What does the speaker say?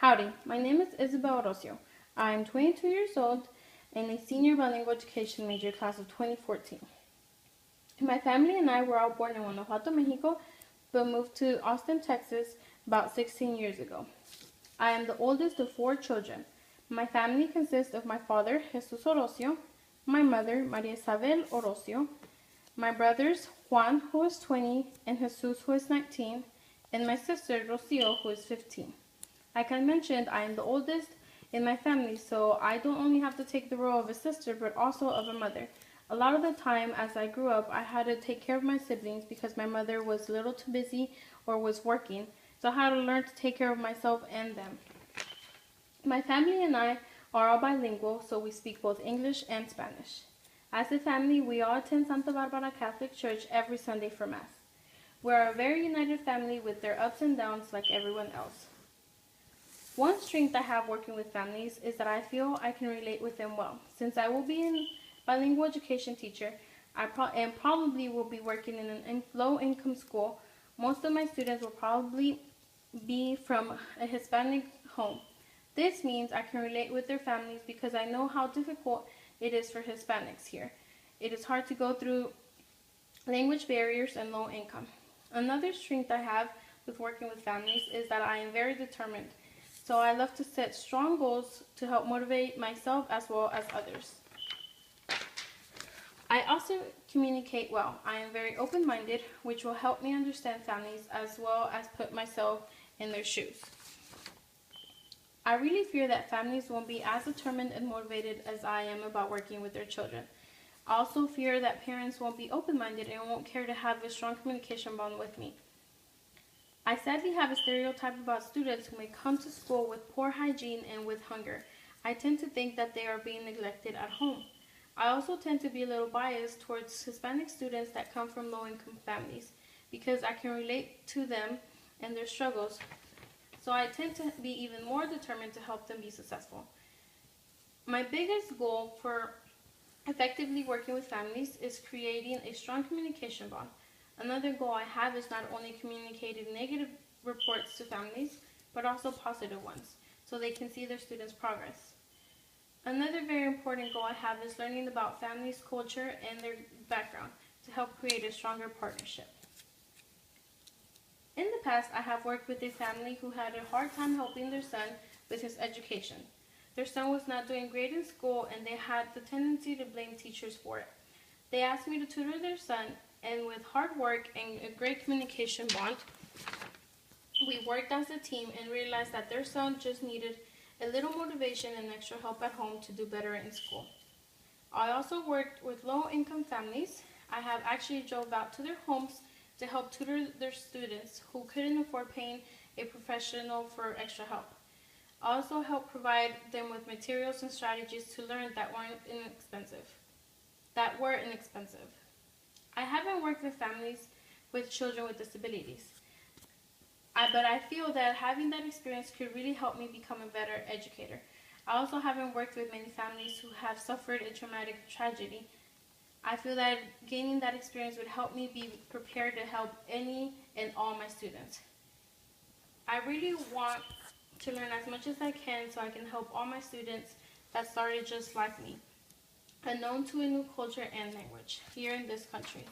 Howdy, my name is Isabel Orozio. I am 22 years old and a senior bilingual education major class of 2014. My family and I were all born in Guanajuato, Mexico, but moved to Austin, Texas about 16 years ago. I am the oldest of 4 children. My family consists of my father, Jesus Orozio, my mother, Maria Isabel Orozio, my brothers, Juan, who is 20, and Jesus, who is 19, and my sister, Rocio, who is 15. Like I mentioned, I am the oldest in my family, so I don't only have to take the role of a sister, but also of a mother. A lot of the time, as I grew up, I had to take care of my siblings because my mother was a little too busy or was working, so I had to learn to take care of myself and them. My family and I are all bilingual, so we speak both English and Spanish. As a family, we all attend Santa Barbara Catholic Church every Sunday for Mass. We are a very united family with their ups and downs like everyone else. One strength I have working with families is that I feel I can relate with them well. Since I will be a bilingual education teacher, and probably will be working in a low-income school, most of my students will probably be from a Hispanic home. This means I can relate with their families because I know how difficult it is for Hispanics here. It is hard to go through language barriers and low income. Another strength I have with working with families is that I am very determined. So I love to set strong goals to help motivate myself as well as others. I also communicate well. I am very open-minded, which will help me understand families as well as put myself in their shoes. I really fear that families won't be as determined and motivated as I am about working with their children. I also fear that parents won't be open-minded and won't care to have a strong communication bond with me. I sadly have a stereotype about students who may come to school with poor hygiene and with hunger. I tend to think that they are being neglected at home. I also tend to be a little biased towards Hispanic students that come from low-income families because I can relate to them and their struggles. So I tend to be even more determined to help them be successful. My biggest goal for effectively working with families is creating a strong communication bond. Another goal I have is not only communicating negative reports to families, but also positive ones, so they can see their students' progress. Another very important goal I have is learning about families' culture and their background to help create a stronger partnership. In the past, I have worked with a family who had a hard time helping their son with his education. Their son was not doing great in school and they had the tendency to blame teachers for it. They asked me to tutor their son, and with hard work and a great communication bond, we worked as a team and realized that their son just needed a little motivation and extra help at home to do better in school. I also worked with low-income families. I have actually drove out to their homes to help tutor their students who couldn't afford paying a professional for extra help. I also helped provide them with materials and strategies to learn that were inexpensive. I haven't worked with families with children with disabilities, but I feel that having that experience could really help me become a better educator. I also haven't worked with many families who have suffered a traumatic tragedy. I feel that gaining that experience would help me be prepared to help any and all my students. I really want to learn as much as I can so I can help all my students that started just like me, unknown to a new culture and language here in this country.